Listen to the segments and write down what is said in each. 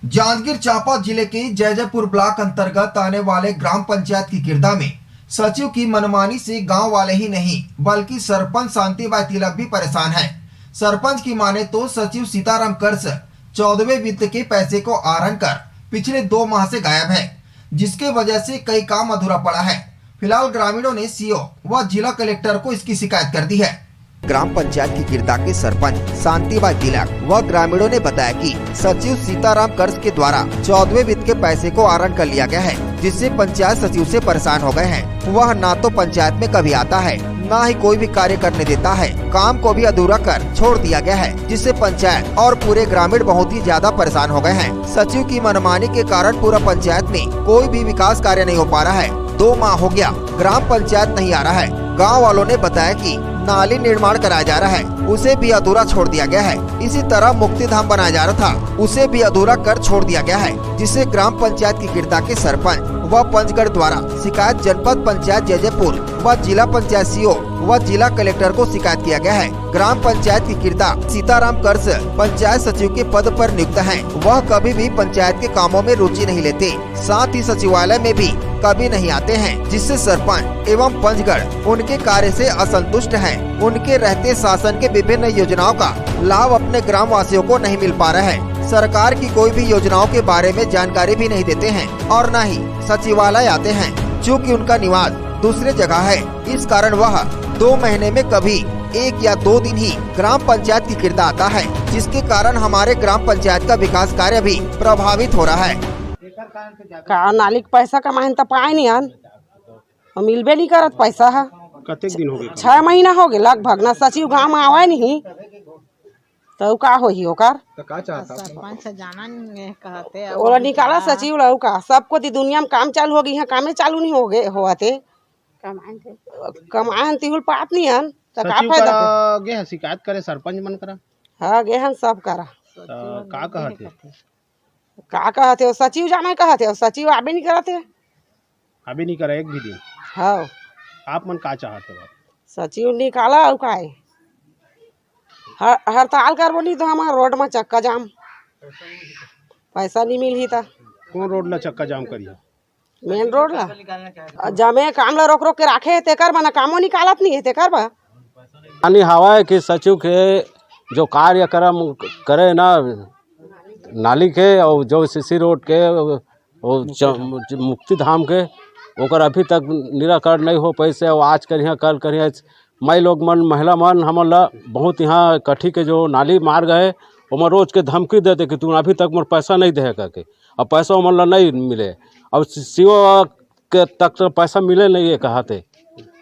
जांजगीर चांपा जिले के जैजैपुर ब्लॉक अंतर्गत आने वाले ग्राम पंचायत की किरदा में सचिव की मनमानी से गांव वाले ही नहीं बल्कि सरपंच शांतिबाई तिलक भी परेशान है। सरपंच की माने तो सचिव सीताराम कर्स 14वें वित्त के पैसे को आहरण कर पिछले 2 माह से गायब है, जिसके वजह से कई काम अधूरा पड़ा है। फिलहाल ग्रामीणों ने सीओ व जिला कलेक्टर को इसकी शिकायत कर दी है। ग्राम पंचायत की किरदा के सरपंच शांतिबाई तिलक व ग्रामीणों ने बताया कि सचिव सीताराम कर्स के द्वारा 14वें वित्त के पैसे को आहरण कर लिया गया है, जिससे पंचायत सचिव से परेशान हो गए हैं। वह ना तो पंचायत में कभी आता है, ना ही कोई भी कार्य करने देता है। काम को भी अधूरा कर छोड़ दिया गया है, जिससे पंचायत और पूरे ग्रामीण बहुत ही ज्यादा परेशान हो गए हैं। सचिव की मनमानी के कारण पूरा पंचायत में कोई भी विकास कार्य नहीं हो पा रहा है। 2 माह हो गया, ग्राम पंचायत नहीं आ रहा है। गाँव वालों ने बताया कि नाली निर्माण कराया जा रहा है, उसे भी अधूरा छोड़ दिया गया है। इसी तरह मुक्ति धाम बनाया जा रहा था, उसे भी अधूरा कर छोड़ दिया गया है, जिससे ग्राम पंचायत की किरदा के सरपंच व पंचगढ़ द्वारा शिकायत जनपद पंचायत जैजैपुर व जिला पंचायत सीओ व जिला कलेक्टर को शिकायत किया गया है। ग्राम पंचायत की किरदा सीताराम कर्स पंचायत सचिव के पद पर नियुक्त हैं। वह कभी भी पंचायत के कामों में रुचि नहीं लेते, साथ ही सचिवालय में भी कभी नहीं आते हैं, जिससे सरपंच एवं पंचगढ़ उनके कार्य से असंतुष्ट हैं। उनके रहते शासन के विभिन्न योजनाओं का लाभ अपने ग्राम वासियों को नहीं मिल पा रहा है। सरकार की कोई भी योजनाओं के बारे में जानकारी भी नहीं देते हैं और न ही सचिवालय आते हैं, चूँकि उनका निवास दूसरे जगह है। इस कारण वह 2 महीने में कभी 1 या 2 दिन ही ग्राम पंचायत की किरदा आता है, जिसके कारण हमारे ग्राम पंचायत का विकास कार्य भी प्रभावित हो रहा है। का नाली के पैसा कमाइन तो पाए नहीं हन, मिलबे नहीं करत पैसा है। कतेक दिन हो गए? 6 महीना हो गए लगभग ना सचिव गाँव में आवे नहीं, तो का होही ओकर तो का चाहता सरपंच से जाना नहीं कहते ओला निकाला सचिव ला का सबको दी दुनिया में काम चालू हो गई है, कामे चालू नहीं हो गए होते कमाए तिहुल पात नहीं हन, तो का फायदा गे है शिकायत करे सरपंच मन करा। हाँ गे हन सब करा। का कहते का कहते हो सचिव जाना कहते हो, सचिव आबे नहीं करते। अभी नहीं करे एक भी दिन। हाँ आप मन का चाहते हो? सचिव निकाला और का है हड़ताल करबो नहीं तो हमारा रोड में चक्का जाम, पैसा नहीं मिल ही था। कौन रोड ला चक्का जाम करिए? मेन रोड ला जमे काम ला रोक रोक के राखे तेकर बना कामो निकालत नहीं है तेकर बा। यानी हवा है कि सचिव के जो कार्यक्रम करे ना नाली के और जो सीसी रोड के मुक्ति धाम के ओकर अभी तक निराकरण नहीं हो पैसे। और आज करिए कल करिए मई लोग मन महिला मन हमन ला बहुत यहाँ कठी के जो नाली मार गए वो रोज के धमकी देते कि तुम अभी तक मोर पैसा नहीं दे करके। अब पैसा मन ला नहीं मिले, अब सीओ के तक तो पैसा मिले नहीं है कहते,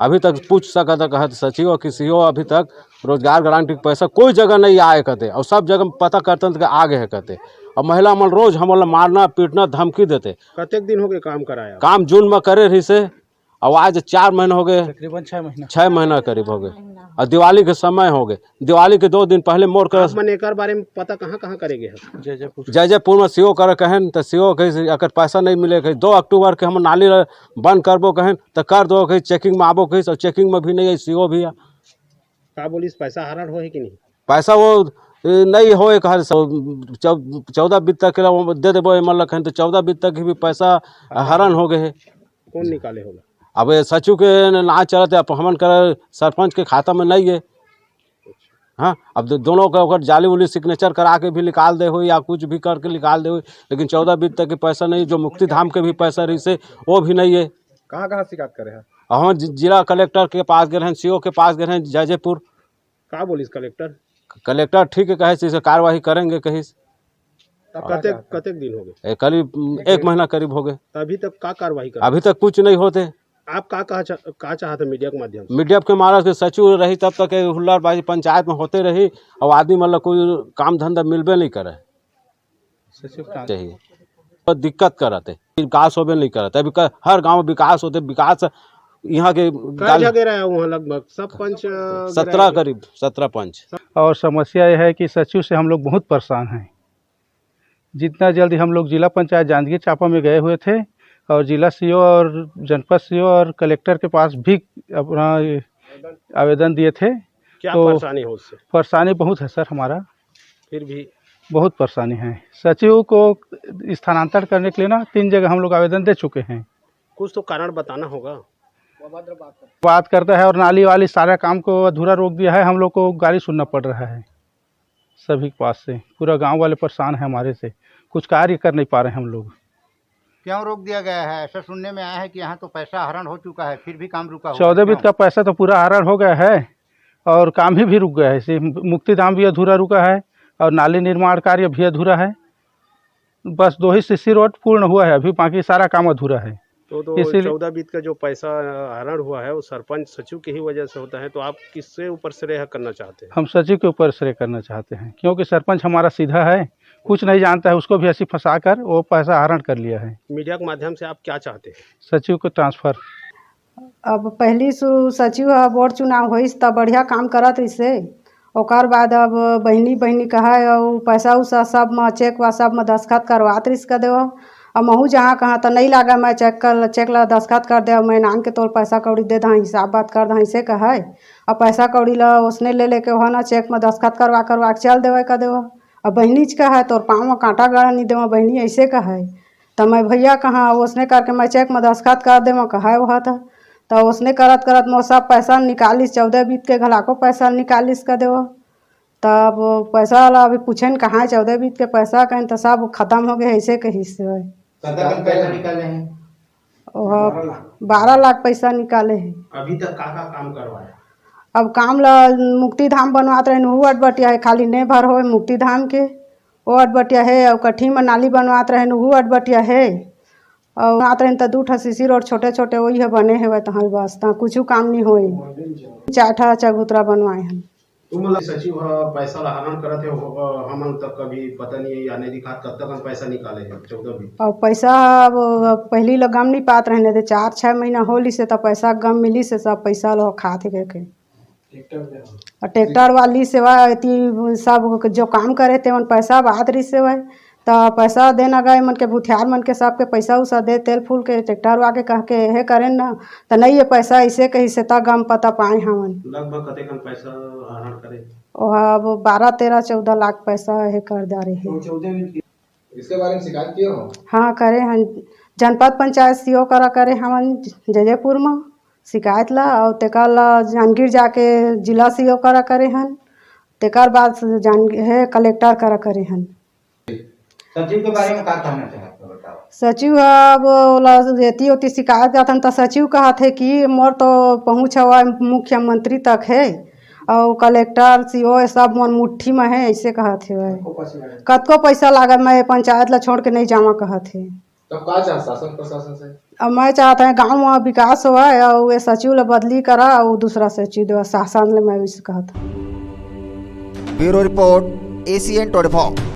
अभी तक पूछ सकता कहते सचिव कि सीओ अभी तक रोजगार गारंटी पैसा कोई जगह नहीं आए कहते, और सब जगह पता करते हैं कि आ गए है कहते। अब महिला मन रोज हमला मारना पीटना धमकी देते। कतेक दिन हो गए काम कराया? काम जून में करे रही से, अब आज 4 महीने हो गए, तकरीबन 6 महीना करीब हो गए। और दिवाली के समय हो गए, दिवाली के 2 दिन पहले मोर कर मन एकर बारे में पता कहाँ करेंगे? जैजैपुर में सीओ करे कहन तो सीओ कहीं अगर पैसा नहीं मिले कहीं 2 अक्टूबर के हम नाली बंद करबो कहन तो कर दो, कहीं चेकिंग में आबो कहीं, चेकिंग में भी नहीं है सीओ भी है। का बोलिस पैसा हरण हो है कि नहीं? पैसा वो नहीं होए कह 14 वित्त तक दे देबो मतलब कहें तो 14 वित्त तक भी पैसा हरण हो गए है। कौन निकाले होगा? अब ये सचिव के ना चलते, अब हमन कर सरपंच के खाता में नहीं है। हाँ, अब दोनों का अगर जाली उली सिग्नेचर करा के भी निकाल दे हो या कुछ भी करके निकाल दे हो, लेकिन 14 वित्त तक के पैसा नहीं। जो मुक्ति धाम के भी पैसा रही से वो भी नहीं है। कहाँ शिकायत करे है? हम जिला कलेक्टर के पास गए हैं, सीओ के पास गए हैं जैजैपुर। का बोलिस कलेक्टर? कलेक्टर ठीक है कहे से कार्रवाई करेंगे कहीं। कतेक दिन हो गए? करीब 1 महीना करीब हो गए। अभी तक का कार्रवाई कर? अभी तक कुछ नहीं होते। आप का चाहते मीडिया के माध्यम से? मीडिया के मारा के सचिव रही तब तक हुल्लारबाजी पंचायत में होते रही, और आदमी मतलब कोई काम धंधा मिलबे नहीं करे। चाहिए तो दिक्कत कराते, विकास होबे नहीं करते। अभी हर गांव विकास होते, विकास यहाँ के जगह रहा वहाँ लगभग सब पंच 17 करीब 17 पंच। और समस्या यह है कि सचिव से हम लोग बहुत परेशान हैं। जितना जल्दी हम लोग जिला पंचायत जांजगीर चांपा में गए हुए थे और जिला सीओ और जनपद सीओ और कलेक्टर के पास भी अपना आवेदन दिए थे। क्या तो परेशानी हो उससे? परेशानी बहुत है सर हमारा। फिर भी बहुत परेशानी है। सचिव को स्थानांतरण करने के लिए ना 3 जगह हम लोग आवेदन दे चुके हैं। कुछ तो कारण बताना होगा। बात करता है और नाली वाली सारा काम को अधूरा रोक दिया है। हम लोग को गाली सुनना पड़ रहा है सभी के पास से। पूरा गांव वाले परेशान है हमारे से, कुछ कार्य कर नहीं पा रहे हैं हम लोग। क्यों रोक दिया गया है? ऐसा सुनने में आया है कि यहाँ तो पैसा हरण हो चुका है, फिर भी काम रुका हुआ है। 14 वित्त का पैसा तो पूरा हरण हो गया है और काम भी रुक गया है। इसे मुक्तिधाम भी अधूरा रुका है और नाली निर्माण कार्य भी अधूरा है। बस 2 ही सीसी रोड पूर्ण हुआ है, अभी बाकी सारा काम अधूरा है। तो इसीलिए 14 वित्त का जो पैसा हरण हुआ है वो सरपंच सचिव की ही वजह से होता है, तो आप किससे ऊपर श्रेय करना चाहते हैं? हम सचिव के ऊपर श्रेय करना चाहते हैं, क्योंकि सरपंच हमारा सीधा है, कुछ नहीं जानता है। उसको भी ऐसी फंसा कर वो पैसा हरण कर लिया है। मीडिया के माध्यम से आप क्या चाहते हैं? सचिव को ट्रांसफर। अब पहली सचिव बोर्ड चुनाव होइस तब बढ़िया काम करत इससे। ओकर बाद अब बहनी कहा और पैसा उसा सब में चेक व सब में दस्खत करवात रिस कर देव। अब महू जहाँ कहाँ तो नहीं लगा मैं चेक ला दस्खत कर दे, मैं नाम के तोल पैसा कौड़ी दे दा, हिसाब बात कर दा, ऐसे कहे। अब पैसा कौड़ी ला उसने ले लेके वह ना चेक में दस्खत करवा के चल देवे कर देव। अब बहनी का है तोर पाँव में कांटा गड़ा नहीं देव, बहनी ऐसे कहे। तो मैं भैया कहाँ उसने करके मैं चेक में दस्खत कर दे कहा वह था। तो उसने करत मोर सब पैसा निकालिस, 14 वित्त के घलाको पैसा निकालिस कर देव। तब पैसा वाला अभी पूछे न कहाँ 14 वित्त के पैसा कहें तो सब खत्म हो गए ऐसे कही से। 12 लाख पैसा निकाले हैं। अभी तक का काम करवाया? अब काम ला मुक्तिधाम बनवात रहे, वो अटबटिया है, खाली नहीं भर हो मुक्तिधाम के वो अटबटिया है। और कठी में नाली बनवात रहे, वो अटबटिया है। और बनवात रहे तो 2 सीसी रोड छोटे छोटे वही है बने हुए, तहाँ बस तहाँ कुछ काम नहीं होए। 4 चबूतरा बनवाए हैं। तुम सचिव पैसा हरण करते हो, हम तक कभी पता नहीं या नहीं दिखा कब तक पैसा निकाले हैं 14 वित्त? और पैसा अब पहली लोग गम नहीं पात रहने थे, 4-6 महीना होली से तो पैसा गम मिली से सब पैसा लोग खाते के। और ट्रैक्टर वाली सेवा सब जो काम करे थे मन पैसा बात रही सेवा तो पैसा देना गए मन के भूथियार मन के सबके पैसा उसा दे तेल फूल के ट्रैक्टर वाके कह के हे करें ना तो नहीं ये पैसा ऐसे कही से तक गम पता पाए हमन। लगभग कतेकन पैसा हरण करे? अब 12, 13, 14 लाख पैसा हे कर दे रहे हैं। इसके बारे में शिकायत किए हो? हाँ करे हम जनपद पंचायत सीओ करे हमन जयपुर में शिकायत ला और तेकर ला जांजगीर जाके जिला सीओ करे हन, तेकर बाद है कलेक्टर करे हन। सचिव के बारे में क्या कहना चाहते हो बताओ? सचिव अब एती होती शिकायत जातन तो सचिव कहा थे कि मोर तो पहुँच हुआ मुख्यमंत्री तक है और कलेक्टर सीओ सब मोर मुट्ठी में है ऐसे कहा थे। कतको पैसा लागा मैं पंचायत ला छोड़ के नहीं जावा कहा थे। तब क्या चाह शासन प्रशासन से? अब मैं चाहता है गाँव में विकास हुआ और ये सचिव ला बदली करा और दूसरा सचिव दो शासन ले मैं कहा था। Bureau report ACN 24।